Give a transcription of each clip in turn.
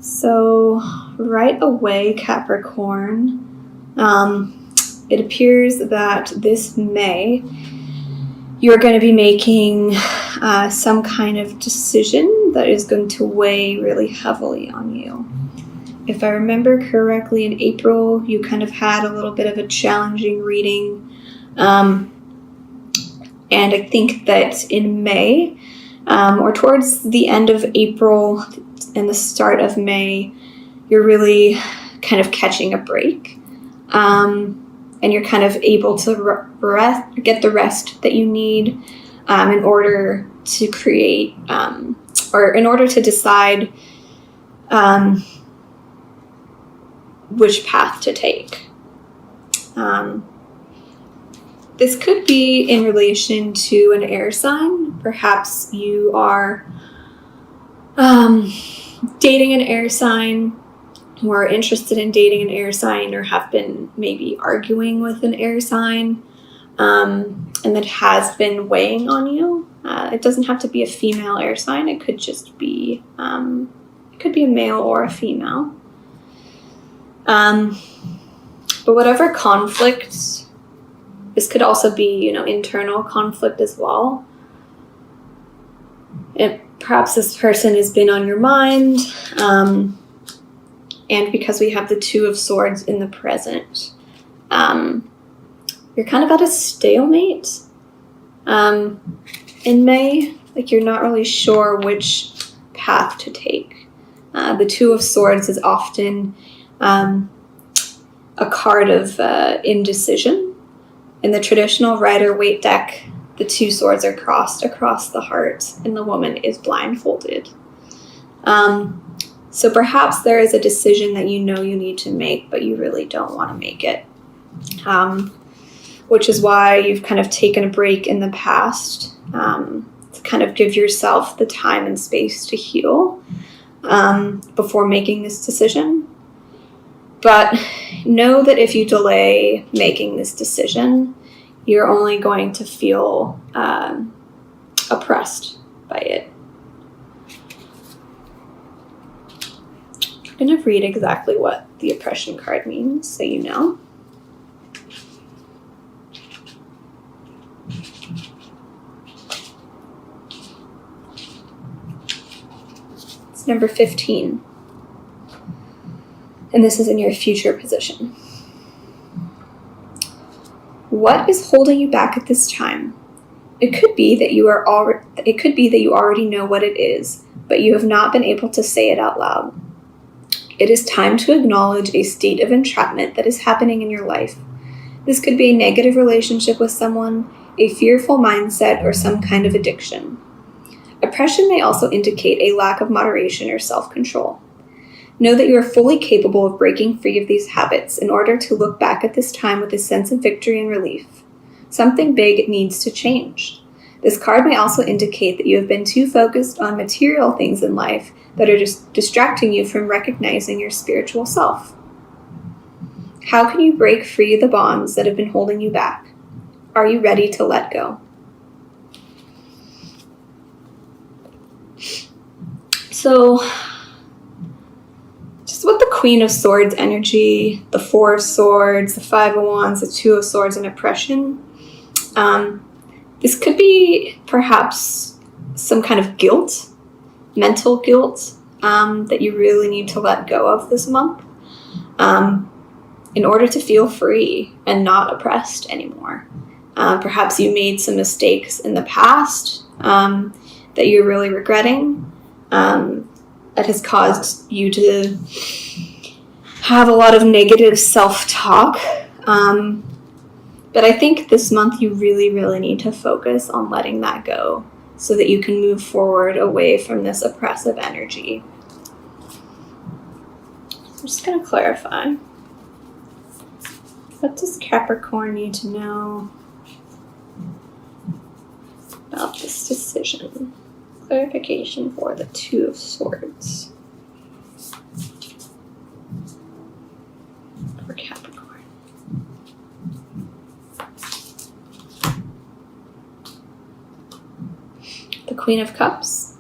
So right away, Capricorn, it appears that this May you're going to be making some kind of decision that is going to weigh really heavily on you. If I remember correctly, in April, you kind of had a little bit of a challenging reading. And I think that in May, or towards the end of April and the start of May, you're really kind of catching a break. And you're kind of able to get the rest that you need in order to create, or in order to decide which path to take. This could be in relation to an air sign. Perhaps you are dating an air sign, who are interested in dating an air sign, or have been maybe arguing with an air sign, and that has been weighing on you. It doesn't have to be a female air sign. It could just be, it could be a male or a female. But whatever conflict, this could also be, internal conflict as well. Perhaps this person has been on your mind, and because we have the Two of Swords in the present, you're kind of at a stalemate in May. Like, you're not really sure which path to take. The Two of Swords is often a card of indecision. In the traditional Rider-Waite deck, the two swords are crossed across the heart, and the woman is blindfolded. So perhaps there is a decision that you need to make, but you really don't want to make it. Which is why you've kind of taken a break in the past to kind of give yourself the time and space to heal before making this decision. But know that if you delay making this decision, you're only going to feel oppressed by it. I'm going to read exactly what the oppression card means, so you know. It's number 15. And this is in your future position. What is holding you back at this time? It could be that you already know what it is, but you have not been able to say it out loud. It is time to acknowledge a state of entrapment that is happening in your life. This could be a negative relationship with someone, a fearful mindset, or some kind of addiction. Oppression may also indicate a lack of moderation or self-control. Know that you are fully capable of breaking free of these habits in order to look back at this time with a sense of victory and relief. Something big needs to change. This card may also indicate that you have been too focused on material things in life that are just distracting you from recognizing your spiritual self. How can you break free of the bonds that have been holding you back? Are you ready to let go? So, just with the Queen of Swords energy, the Four of Swords, the Five of Wands, the Two of Swords, and oppression, this could be perhaps some kind of guilt, mental guilt, that you really need to let go of this month in order to feel free and not oppressed anymore. Perhaps you made some mistakes in the past that you're really regretting, that has caused you to have a lot of negative self-talk. But I think this month you really, really need to focus on letting that go so that you can move forward away from this oppressive energy. I'm just going to clarify. What does Capricorn need to know about this decision? Clarification for the Two of Swords for Capricorn. The Queen of Cups.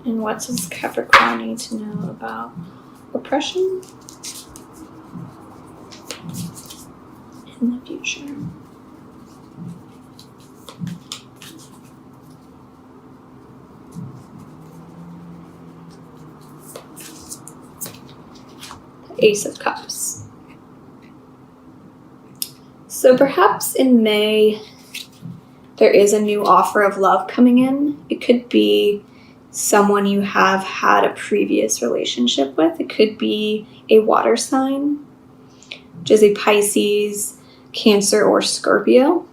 And what does Capricorn need to know about oppression in the future? The Ace of Cups. So perhaps in May, there is a new offer of love coming in. It could be someone you have had a previous relationship with. It could be a water sign, which is a Pisces, Cancer, or Scorpio.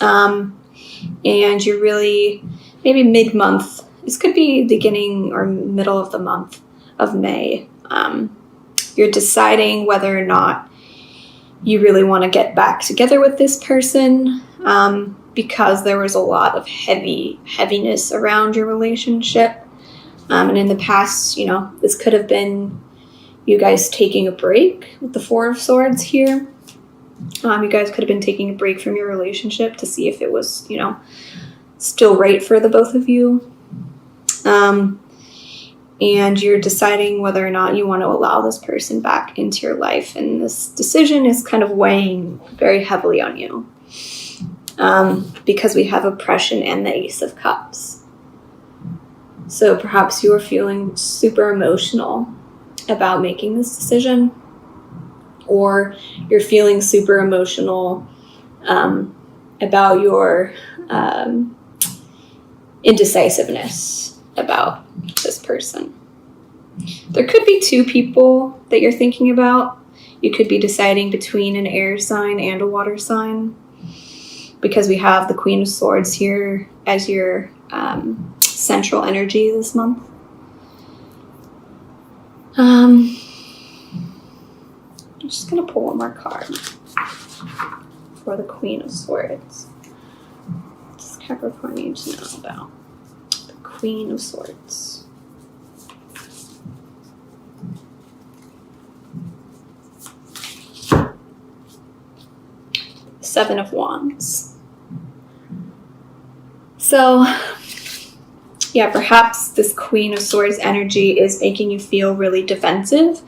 And you're really, maybe mid-month, this could be beginning or middle of the month of May. You're deciding whether or not you really want to get back together with this person, because there was a lot of heaviness around your relationship. And in the past, this could have been you guys taking a break with the Four of Swords here. You guys could have been taking a break from your relationship to see if it was, still right for the both of you. And you're deciding whether or not you want to allow this person back into your life. And this decision is kind of weighing very heavily on you. Because we have oppression and the Ace of Cups. So perhaps you are feeling super emotional about making this decision, or you're feeling super emotional about your indecisiveness about this person. There could be two people that you're thinking about. You could be deciding between an air sign and a water sign, because we have the Queen of Swords here as your central energy this month. I'm just going to pull one more card for the Queen of Swords. What does Capricorn need to know about the Queen of Swords? Seven of Wands. So, yeah, perhaps this Queen of Swords energy is making you feel really defensive.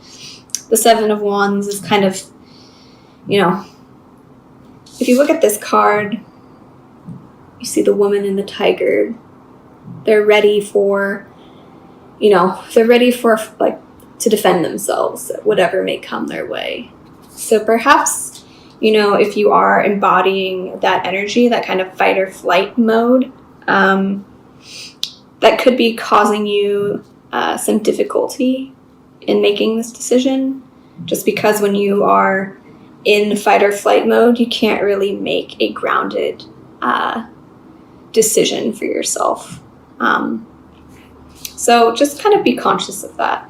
The Seven of Wands is kind of, if you look at this card, you see the woman and the tiger. They're ready for, to defend themselves, whatever may come their way. So perhaps, if you are embodying that energy, that kind of fight or flight mode, that could be causing you some difficulty in making this decision, just because when you are in fight or flight mode, you can't really make a grounded decision for yourself. So just kind of be conscious of that,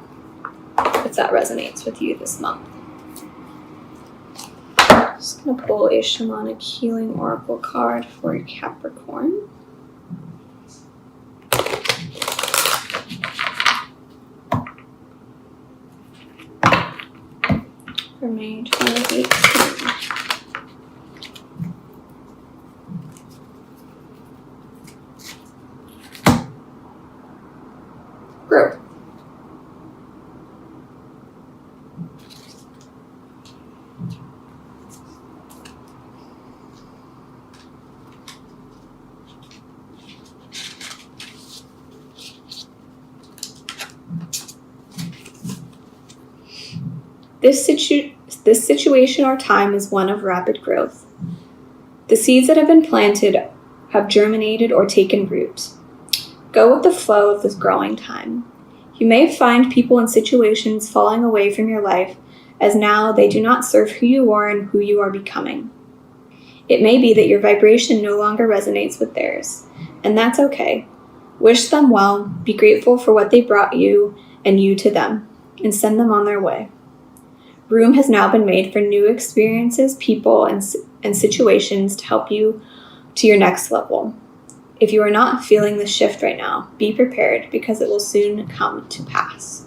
if that resonates with you this month. Just going to pull a Shamanic Healing Oracle card for Capricorn. For May 2018. Growth. This situation or time is one of rapid growth. The seeds that have been planted have germinated or taken root. Go with the flow of this growing time. You may find people and situations falling away from your life, as now they do not serve who you are and who you are becoming. It may be that your vibration no longer resonates with theirs, and that's okay. Wish them well, be grateful for what they brought you and you to them, and send them on their way. Room has now been made for new experiences, people, and situations to help you to your next level. If you are not feeling the shift right now, be prepared, because it will soon come to pass.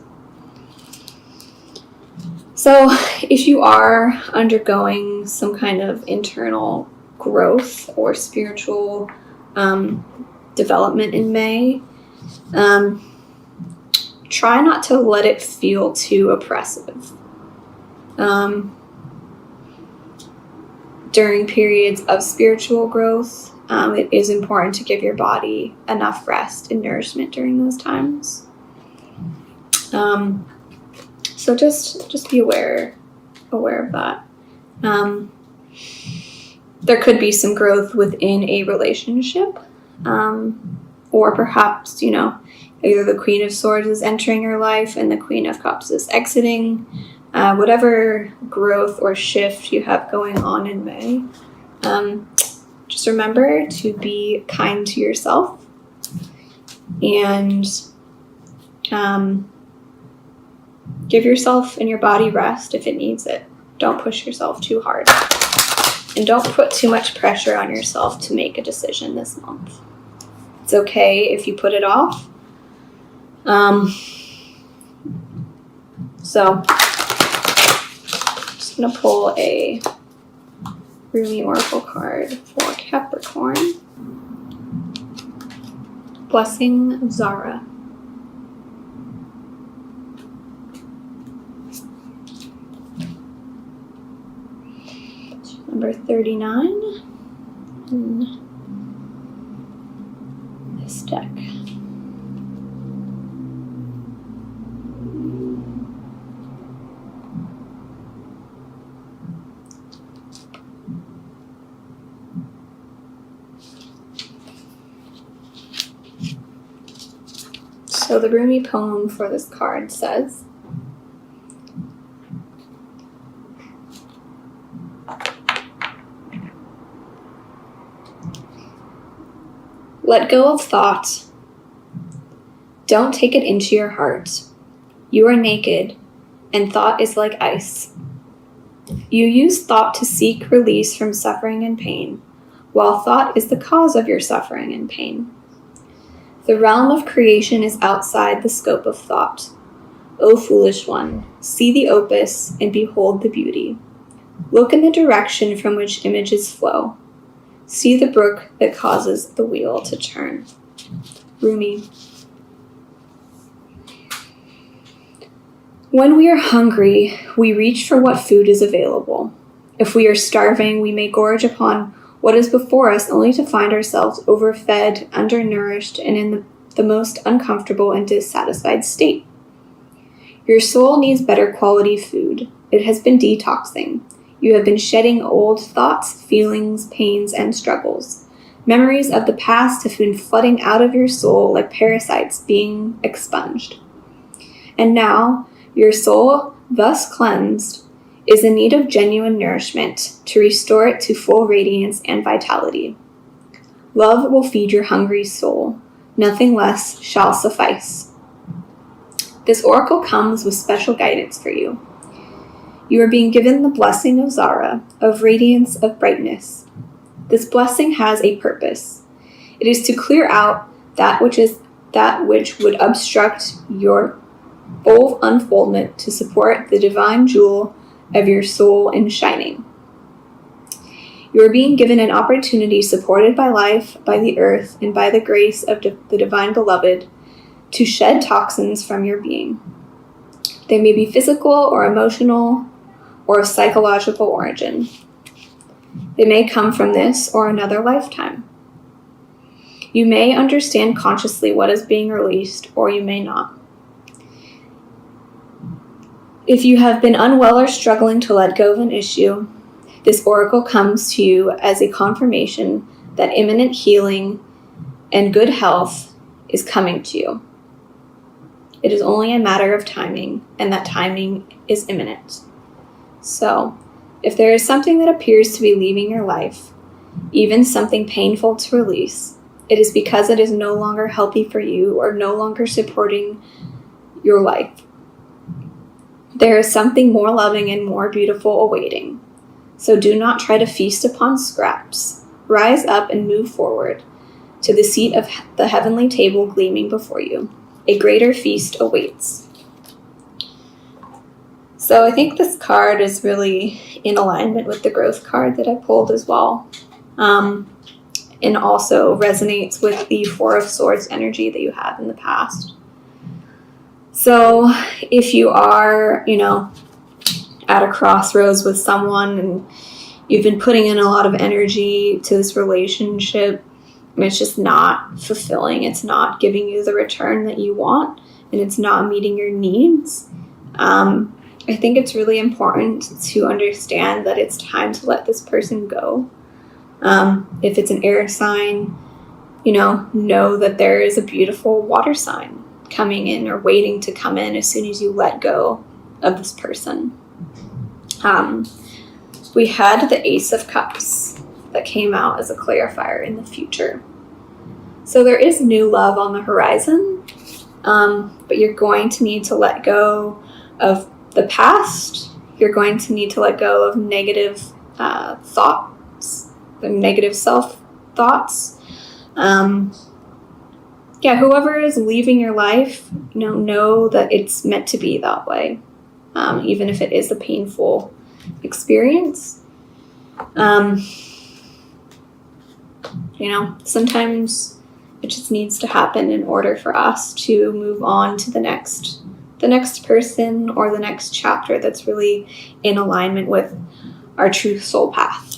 So if you are undergoing some kind of internal growth or spiritual development in May. Try not to let it feel too oppressive. During periods of spiritual growth, it is important to give your body enough rest and nourishment during those times. So just be aware of that. There could be some growth within a relationship, or perhaps, either the Queen of Swords is entering your life and the Queen of Cups is exiting. Whatever growth or shift you have going on in May, just remember to be kind to yourself and give yourself and your body rest if it needs it. Don't push yourself too hard. And don't put too much pressure on yourself to make a decision this month. It's okay if you put it off. So, I'm just going to pull a Rumi Oracle card for Capricorn. Blessing of Zara. Number 39 in this deck. So the Rumi poem for this card says, let go of thought. Don't take it into your heart. You are naked, and thought is like ice. You use thought to seek release from suffering and pain, while thought is the cause of your suffering and pain. The realm of creation is outside the scope of thought. O foolish one, see the opus and behold the beauty. Look in the direction from which images flow. See the brook that causes the wheel to turn. Rumi. When we are hungry, we reach for what food is available. If we are starving, we may gorge upon what is before us only to find ourselves overfed, undernourished, and in the most uncomfortable and dissatisfied state. Your soul needs better quality food. It has been detoxing. You have been shedding old thoughts, feelings, pains, and struggles. Memories of the past have been flooding out of your soul like parasites being expunged. And now, your soul, thus cleansed, is in need of genuine nourishment to restore it to full radiance and vitality. Love will feed your hungry soul. Nothing less shall suffice. This oracle comes with special guidance for you. You are being given the blessing of Zara, of radiance, of brightness. This blessing has a purpose. It is to clear out that which would obstruct your full unfoldment to support the divine jewel of your soul in shining. You are being given an opportunity supported by life, by the earth, and by the grace of the divine beloved to shed toxins from your being. They may be physical or emotional or of psychological origin. They may come from this or another lifetime. You may understand consciously what is being released, or you may not. If you have been unwell or struggling to let go of an issue, this oracle comes to you as a confirmation that imminent healing and good health is coming to you. It is only a matter of timing, and that timing is imminent. So, if there is something that appears to be leaving your life, even something painful to release, it is because it is no longer healthy for you or no longer supporting your life. There is something more loving and more beautiful awaiting. So do not try to feast upon scraps. Rise up and move forward to the seat of the heavenly table gleaming before you. A greater feast awaits. So I think this card is really in alignment with the growth card that I pulled as well. and also resonates with the Four of Swords energy that you had in the past. So if you are, at a crossroads with someone and you've been putting in a lot of energy to this relationship and it's just not fulfilling, it's not giving you the return that you want, and it's not meeting your needs, I think it's really important to understand that it's time to let this person go. If it's an air sign, know that there is a beautiful water sign coming in or waiting to come in as soon as you let go of this person. We had the Ace of Cups that came out as a clarifier in the future. So there is new love on the horizon, but you're going to need to let go of the past. You're going to need to let go of negative thoughts, the negative self-thoughts. Whoever is leaving your life, know that it's meant to be that way, even if it is a painful experience. Sometimes it just needs to happen in order for us to move on to the next person or the next chapter that's really in alignment with our true soul path.